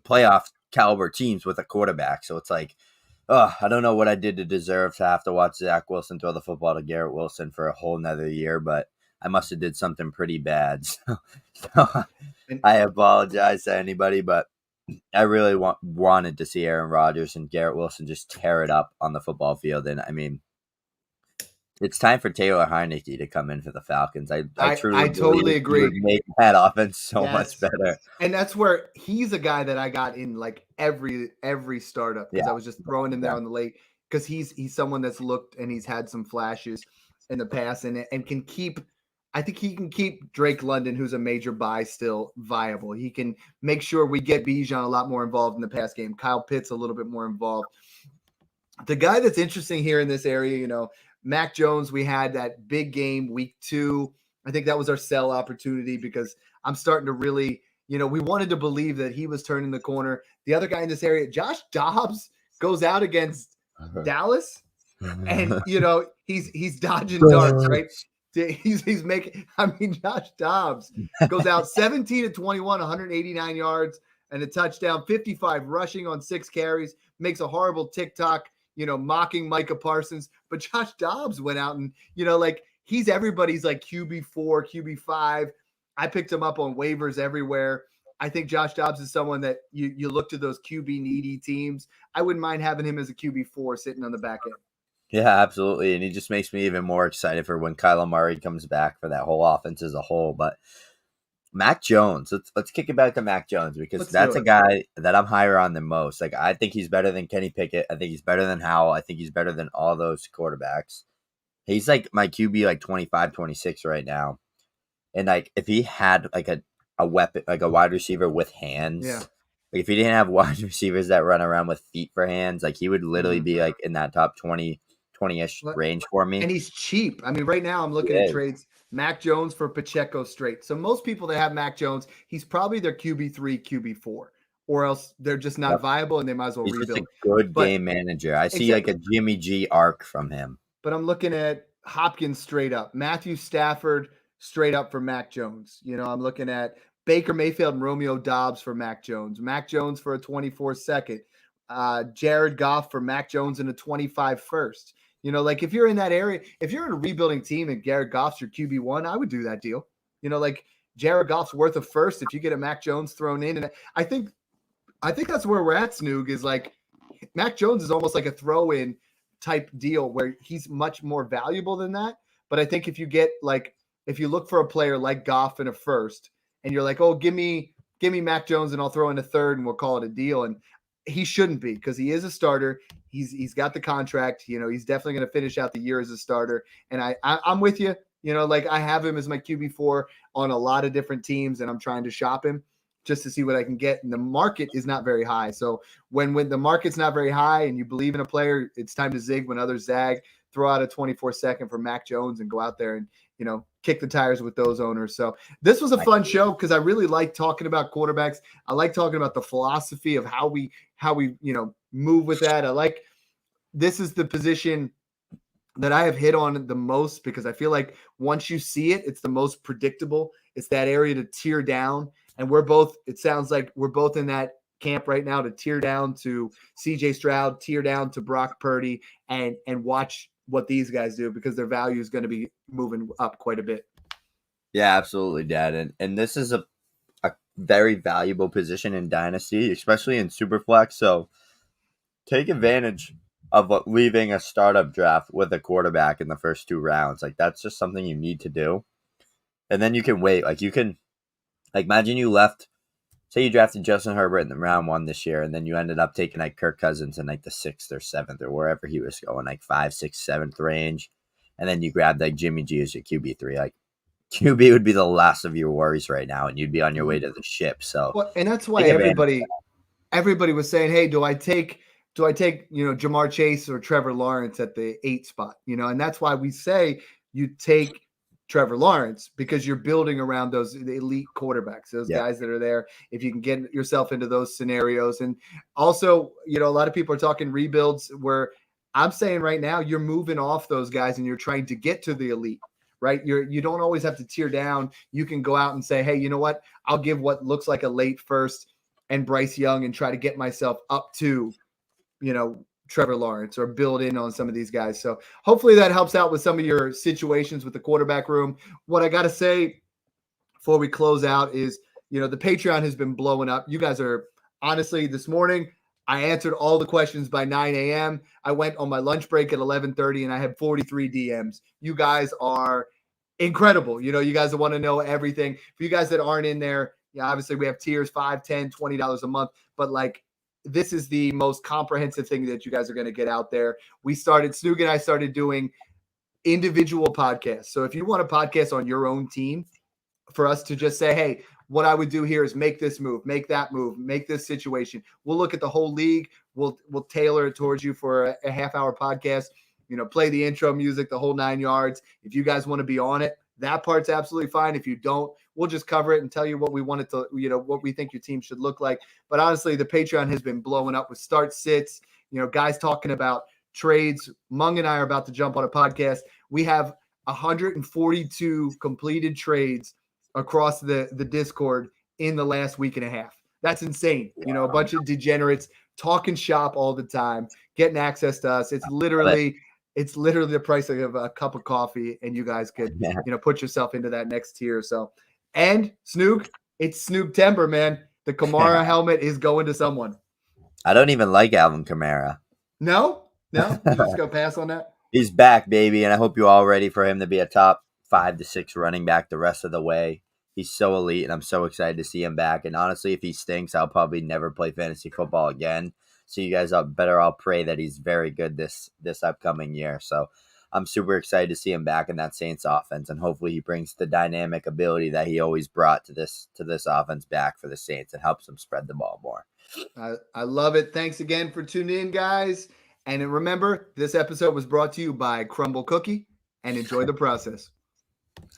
playoff caliber teams with a quarterback. So it's like, I don't know what I did to deserve to have to watch Zach Wilson throw the football to Garrett Wilson for a whole nother year, but I must have did something pretty bad. So I apologize to anybody, but I really wanted to see Aaron Rodgers and Garrett Wilson just tear it up on the football field. And I mean, it's time for Taylor Heineke to come in for the Falcons. I totally agree. Make that offense so much better. And that's where he's a guy that I got in like every startup because I was just throwing him there on the late because he's someone that's looked and he's had some flashes in the past and can keep. I think he can keep Drake London, who's a major buy, still viable. He can make sure we get Bijan a lot more involved in the pass game. Kyle Pitts a little bit more involved. The guy that's interesting here in this area, you know, Mac Jones, we had that big game week 2. I think that was our sell opportunity because I'm starting to really, we wanted to believe that he was turning the corner. The other guy in this area, Josh Dobbs, goes out against Dallas, and he's dodging darts, right? He's making. I mean, Josh Dobbs goes out 17 to 21, 189 yards and a touchdown, 55 rushing on 6 carries. Makes a horrible TikTok, mocking Micah Parsons. But Josh Dobbs went out and he's everybody's like QB4, QB5. I picked him up on waivers everywhere. I think Josh Dobbs is someone that you look to those QB needy teams. I wouldn't mind having him as a QB4 sitting on the back end. Yeah, absolutely. And he just makes me even more excited for when Kyler Murray comes back for that whole offense as a whole. But Mac Jones, let's kick it back to Mac Jones because that's a guy that I'm higher on than most. Like, I think he's better than Kenny Pickett. I think he's better than Howell. I think he's better than all those quarterbacks. He's like my QB like 25, 26 right now. And like if he had like a weapon, like a wide receiver with hands, like if he didn't have wide receivers that run around with feet for hands, like he would literally be like in that top 20-ish range for me. And he's cheap. I mean, right now I'm looking at trades. Mac Jones for Pacheco straight. So most people that have Mac Jones, he's probably their QB3, QB4, or else they're just not viable and they might as well rebuild. He's just a good game manager. I see like a Jimmy G arc from him. But I'm looking at Hopkins straight up, Matthew Stafford straight up for Mac Jones. I'm looking at Baker Mayfield and Romeo Dobbs for Mac Jones for a 24 second, Jared Goff for Mac Jones in a 25 first. Like if you're in that area, if you're in a rebuilding team and Jared Goff's your QB1, I would do that deal. Like Jared Goff's worth a first if you get a Mac Jones thrown in. And I think that's where we're at, Snoog, is like Mac Jones is almost like a throw-in type deal where he's much more valuable than that. But I think if you look for a player like Goff in a first and you're like, oh, give me Mac Jones and I'll throw in a third and we'll call it a deal. And he shouldn't be because he is a starter. He's got the contract. He's definitely going to finish out the year as a starter. And I'm with you. I have him as my QB4 on a lot of different teams and I'm trying to shop him just to see what I can get. And the market is not very high. So when the market's not very high and you believe in a player, it's time to zig when others zag. Throw out a 24 second for Mac Jones and go out there and, kick the tires with those owners. So this was a fun show because I really like talking about quarterbacks. I like talking about the philosophy of how we move with that. This is the position that I have hit on the most because I feel like once you see it, it's the most predictable. It's that area to tear down. And it sounds like we're both in that camp right now to tear down to CJ Stroud, tear down to Brock Purdy and watch what these guys do because their value is going to be moving up quite a bit. Yeah, absolutely, Dad. And this is a very valuable position in Dynasty, especially in Superflex. So take advantage of leaving a startup draft with a quarterback in the first 2 rounds. Like that's just something you need to do. And then you can wait. Imagine you left, say you drafted Justin Herbert in the round 1 this year, and then you ended up taking like Kirk Cousins in like the 6th or 7th or wherever he was going, like 5, 6, 7th range. And then you grabbed like Jimmy G as your QB3. Like QB would be the last of your worries right now, and you'd be on your way to the ship. So, and that's why everybody was saying, hey, do I take Jamar Chase or Trevor Lawrence at the 8 spot? And that's why we say you take Trevor Lawrence because you're building around those elite quarterbacks, those guys that are there. If you can get yourself into those scenarios. And also, a lot of people are talking rebuilds where I'm saying right now you're moving off those guys and you're trying to get to the elite, right? You don't always have to tear down. You can go out and say, hey, you know what? I'll give what looks like a late first and Bryce Young and try to get myself up to, Trevor Lawrence or build in on some of these guys. So hopefully that helps out with some of your situations with the quarterback room. What I got to say before we close out is, the Patreon has been blowing up. You guys are honestly, this morning, I answered all the questions by 9 a.m. I went on my lunch break at 11:30 and I had 43 DMs. You guys are incredible. You guys want to know everything. For you guys that aren't in there, obviously we have tiers, $5, $10, $20 a month, but this is the most comprehensive thing that you guys are going to get out there. Snoog and I started doing individual podcasts. So if you want a podcast on your own team for us to just say, hey, what I would do here is make this move, make that move, make this situation. We'll look at the whole league. We'll tailor it towards you for a half-hour podcast. play the intro music, the whole 9 yards. If you guys want to be on it, that part's absolutely fine. If you don't, we'll just cover it and tell you what we want it to, what we think your team should look like. But honestly, the Patreon has been blowing up with start sits, guys talking about trades. Mung and I are about to jump on a podcast. We have 142 completed trades across the Discord in the last week and a half. That's insane. Wow. A bunch of degenerates talking shop all the time, getting access to us. It's literally the price of a cup of coffee, and you guys could, put yourself into that next tier. So, and Snoog, it's Snoog-tember, man. The Kamara helmet is going to someone. I don't even like Alvin Kamara. No, you just go pass on that. He's back, baby, and I hope you're all ready for him to be a top 5 to 6 running back the rest of the way. He's so elite, and I'm so excited to see him back. And honestly, if he stinks, I'll probably never play fantasy football again. So you guys better all pray that he's very good this upcoming year. So I'm super excited to see him back in that Saints offense, and hopefully he brings the dynamic ability that he always brought to this offense back for the Saints and helps them spread the ball more. I love it. Thanks again for tuning in, guys. And remember, this episode was brought to you by Crumble Cookie, and enjoy the process.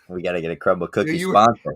We got to get a Crumble Cookie sponsor.